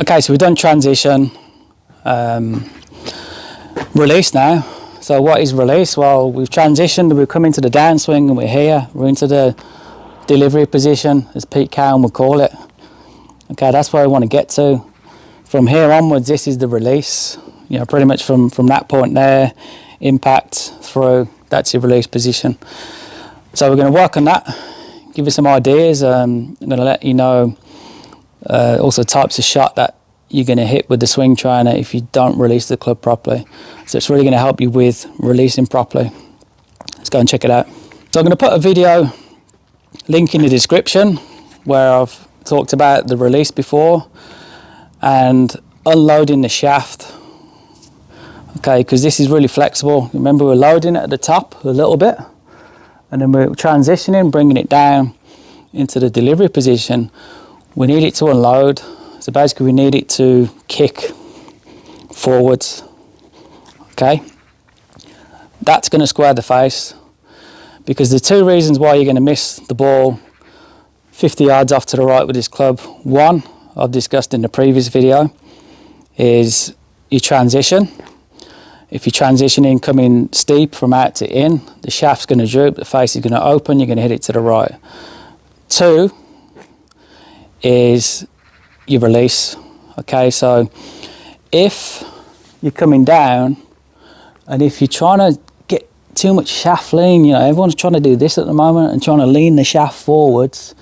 Okay, so we've done transition, release now. So what is release? Well, we've transitioned, we've come into the downswing and we're here. We're into the delivery position, as Pete Cowan would call it. Okay, that's where I want to get to. From here onwards, this is the release. You know, pretty much from that point there, impact through, that's your release position. So we're going to work on that, give you some ideas. I'm going to let you know also types of shot that you're going to hit with the swing trainer if you don't release the club properly. So it's really going to help you with releasing properly. Let's go and check it out. So I'm going to put a video link in the description where I've talked about the release before and unloading the shaft. Okay, because this is really flexible. Remember, we're loading it at the top a little bit and then we're transitioning, bringing it down into the delivery position. We need it to unload. So basically we need it to kick forwards. Okay, that's going to square the face, because the two reasons why you're going to miss the ball 50 yards off to the right with this club. One, I've discussed in the previous video, is your transition. If you're transitioning coming steep from out to in, the shaft's going to droop, the face is going to open, you're going to hit it to the right. Two is your release. Okay, so if you're coming down and if you're trying to get too much shaft lean, you know, everyone's trying to do this at the moment and trying to lean the shaft forwards,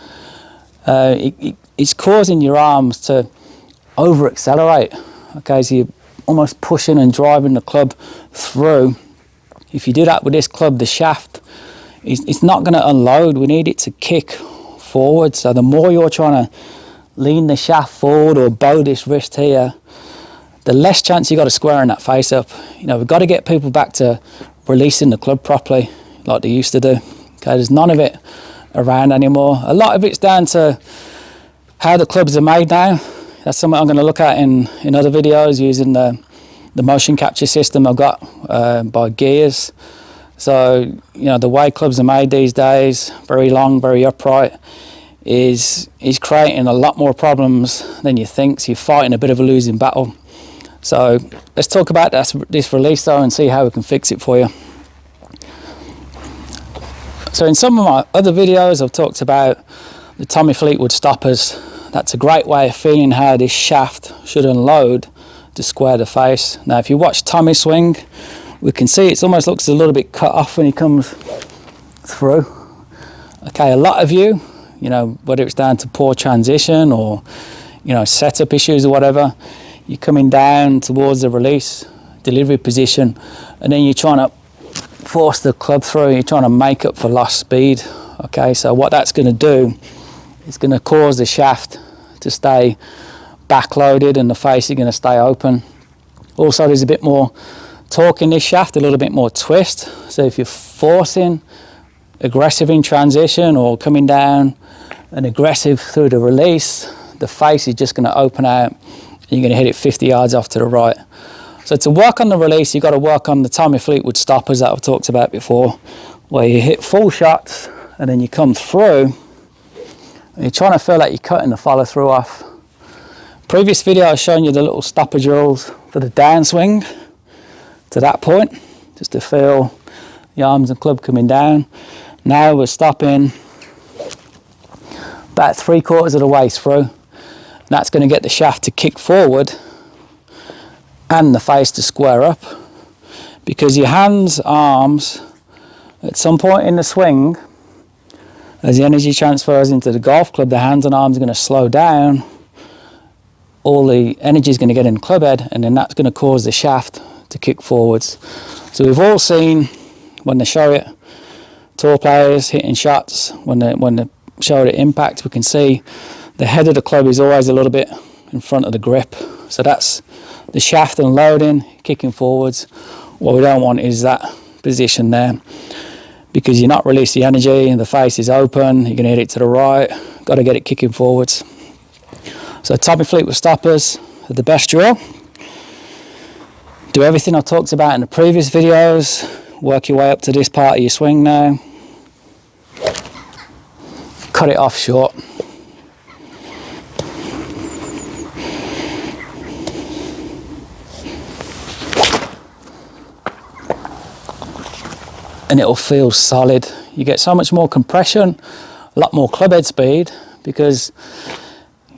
it's causing your arms to over accelerate. Okay, so you're almost pushing and driving the club through. If you do that with this club, the shaft it's not going to unload. We need it to kick forward. So the more you're trying to lean the shaft forward or bow this wrist here, the less chance you got of squaring that face up. You know, we've got to get people back to releasing the club properly like they used to do. Okay, there's none of it around anymore. A lot of it's down to how the clubs are made now. That's something I'm going to look at in other videos using the motion capture system I've got by Gears. So, you know, the way clubs are made these days, very long, very upright, is creating a lot more problems than you think. So you're fighting a bit of a losing battle. So let's talk about this release though and see how we can fix it for you. So in some of my other videos I've talked about the Tommy Fleetwood stoppers. That's a great way of feeling how this shaft should unload to square the face. Now if you watch Tommy swing, we can see it almost looks a little bit cut off when he comes through. Okay, a lot of you know, whether it's down to poor transition or, you know, setup issues or whatever, you're coming down towards the release, delivery position, and then you're trying to force the club through, you're trying to make up for lost speed. Okay, so what that's going to do is going to cause the shaft to stay backloaded and the face is going to stay open. Also, there's a bit more torque in this shaft, a little bit more twist. So if you're forcing aggressive in transition or coming down and aggressive through the release, the face is just going to open out and you're going to hit it 50 yards off to the right. So to work on the release, you've got to work on the Tommy Fleetwood stoppers that I've talked about before, where you hit full shots and then you come through and you're trying to feel like you're cutting the follow through off. Previous video I was showing you the little stopper drills for the downswing to that point, just to feel the arms and club coming down. Now we're stopping about 3/4 of the way through. That's going to get the shaft to kick forward and the face to square up, because your hands, arms, at some point in the swing, as the energy transfers into the golf club, the hands and arms are going to slow down. All the energy is going to get in the club head, and then that's going to cause the shaft to kick forwards. So we've all seen when they show it, tour players hitting shots, when they show it at impact, we can see the head of the club is always a little bit in front of the grip. So that's the shaft unloading, kicking forwards. What we don't want is that position there, because you're not releasing the energy and the face is open, you're going to hit it to the right, got to get it kicking forwards. So Tommy Fleetwood stoppers are the best drill. Do everything I've talked about in the previous videos, work your way up to this part of your swing now. Cut it off short. and it'll feel solid. You get so much more compression, a lot more club head speed, because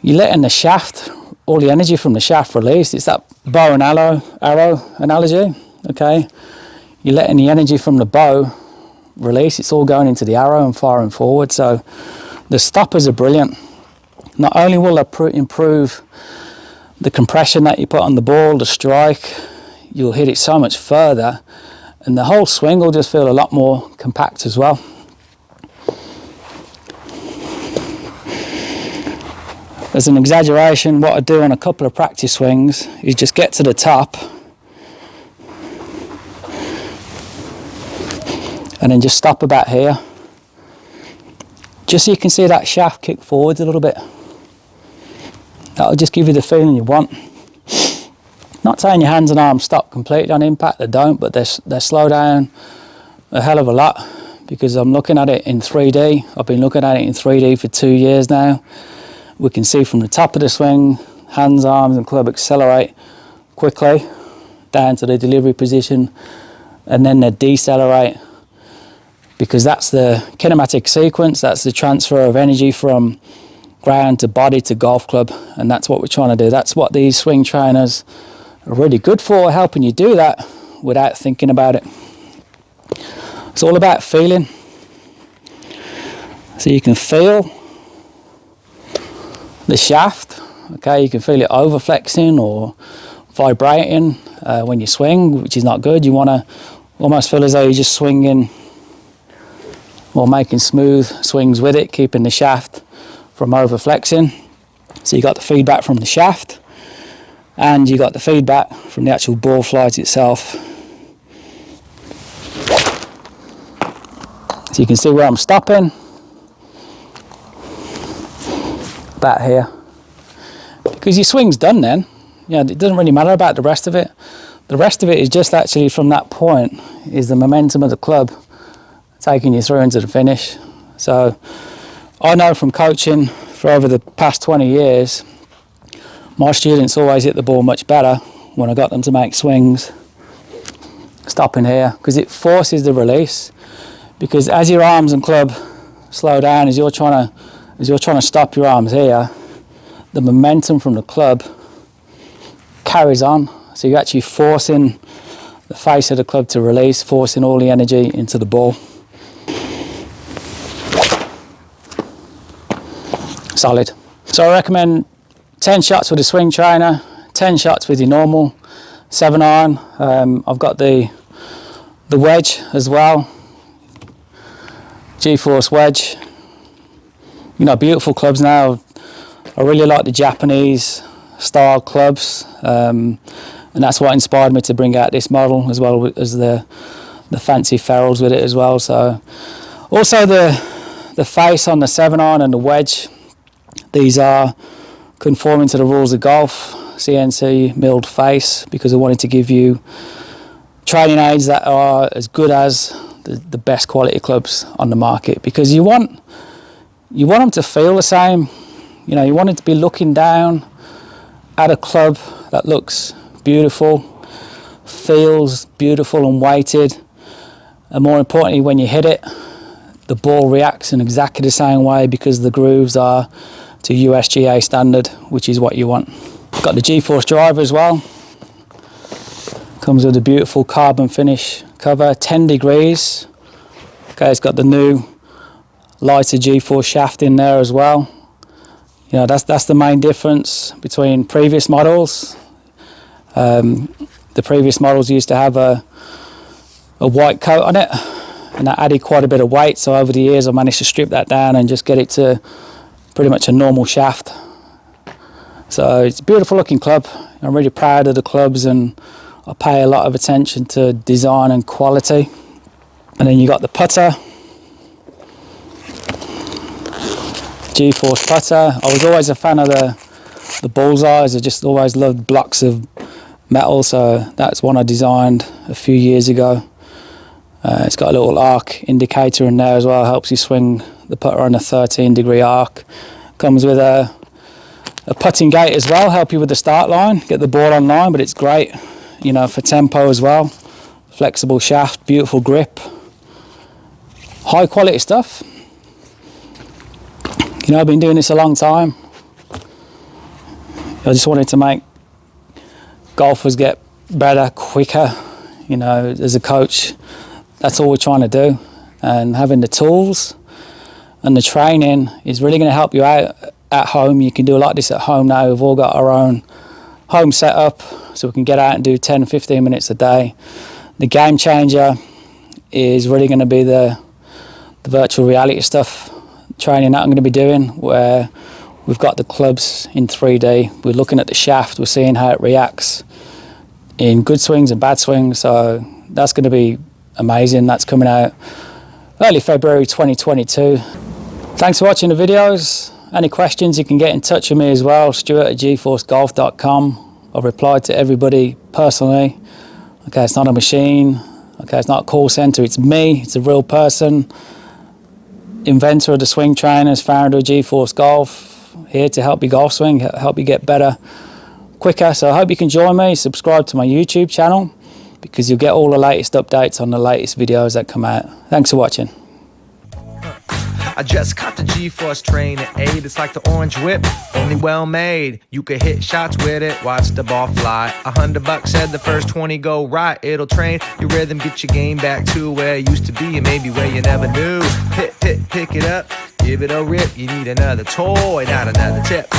you're letting the shaft, all the energy from the shaft release. It's that bow and arrow analogy, okay? You're letting the energy from the bow release. It's all going into the arrow and firing forward. So the stoppers are brilliant. Not only will they improve the compression that you put on the ball, the strike, you'll hit it so much further, and the whole swing will just feel a lot more compact as well. As an exaggeration, what I do on a couple of practice swings is just get to the top and then just stop about here, just so you can see that shaft kick forwards a little bit. That'll just give you the feeling you want. Not saying your hands and arms stop completely on impact, they don't, but they slow down a hell of a lot, because I'm looking at it in 3D. I've been looking at it in 3D for 2 years now. We can see from the top of the swing, hands, arms and club accelerate quickly down to the delivery position, and then they decelerate, because that's the kinematic sequence. That's the transfer of energy from ground to body to golf club, and that's what we're trying to do. That's what these swing trainers are really good for, helping you do that without thinking about it. It's all about feeling. So you can feel the shaft, okay? You can feel it overflexing or vibrating when you swing, which is not good. You want to almost feel as though you're just swinging or making smooth swings with it, keeping the shaft from overflexing. So you got the feedback from the shaft, and you got the feedback from the actual ball flight itself. So you can see where I'm stopping, about here, because your swing's done then. You know, it doesn't really matter about the rest of it. The rest of it is just actually from that point is the momentum of the club taking you through into the finish. So I know from coaching for over the past 20 years, my students always hit the ball much better when I got them to make swings stopping here, because it forces the release. Because as your arms and club slow down, as you're trying to stop your arms here, the momentum from the club carries on. So you're actually forcing the face of the club to release, forcing all the energy into the ball. Solid. So I recommend 10 shots with a swing trainer, 10 shots with your normal 7-iron. I've got the wedge as well, GForce wedge. You know, beautiful clubs now. I really like the Japanese style clubs, and that's what inspired me to bring out this model, as well as the fancy ferrules with it as well. So also the face on the 7-iron and the wedge, these are conforming to the rules of golf, CNC milled face, because I wanted to give you training aids that are as good as the best quality clubs on the market, because you want them to feel the same. You know, you want it to be looking down at a club that looks beautiful, feels beautiful and weighted, and more importantly, when you hit it, the ball reacts in exactly the same way, because the grooves are to USGA standard, which is what you want. Got the GForce driver as well. Comes with a beautiful carbon finish cover, 10 degrees. Okay, it's got the new lighter GForce shaft in there as well. You know, that's the main difference between previous models. The previous models used to have a white coat on it, and that added quite a bit of weight. So over the years, I managed to strip that down and just get it to pretty much a normal shaft. So it's a beautiful looking club. I'm really proud of the clubs, and I pay a lot of attention to design and quality. And then you got the putter, GForce putter. I was always a fan of the bullseyes. I just always loved blocks of metal, so that's one I designed a few years ago. It's got a little arc indicator in there as well, helps you swing the putter on a 13-degree arc. Comes with a putting gate as well, help you with the start line, get the ball on line, but it's great, you know, for tempo as well. Flexible shaft, beautiful grip. high quality stuff. You know, I've been doing this a long time. I just wanted to make golfers get better, quicker. You know, as a coach, that's all we're trying to do. And having the tools and the training is really going to help you out at home. You can do a lot of this at home now. We've all got our own home setup, so we can get out and do 10, 15 minutes a day. The game changer is really going to be the virtual reality stuff, training that I'm going to be doing, where we've got the clubs in 3D. We're looking at the shaft. We're seeing how it reacts in good swings and bad swings. So that's going to be amazing. That's coming out early February 2022. Thanks for watching the videos. Any questions, you can get in touch with me as well, Stuart@GForceGolf.com. I've replied to everybody personally. Okay, it's not a machine. Okay, it's not a call center, it's me, it's a real person. Inventor of the swing trainers, founder of GForce Golf, here to help you golf swing, help you get better, quicker. So I hope you can join me, subscribe to my YouTube channel, because you'll get all the latest updates on the latest videos that come out. Thanks for watching. I just caught the GForce Trainer 8. It's like the orange whip, only well made. You can hit shots with it, watch the ball fly. $100 said the first 20 go right. It'll train your rhythm, get your game back to where it used to be, and maybe where you never knew. Pick it up, give it a rip. You need another toy, not another tip.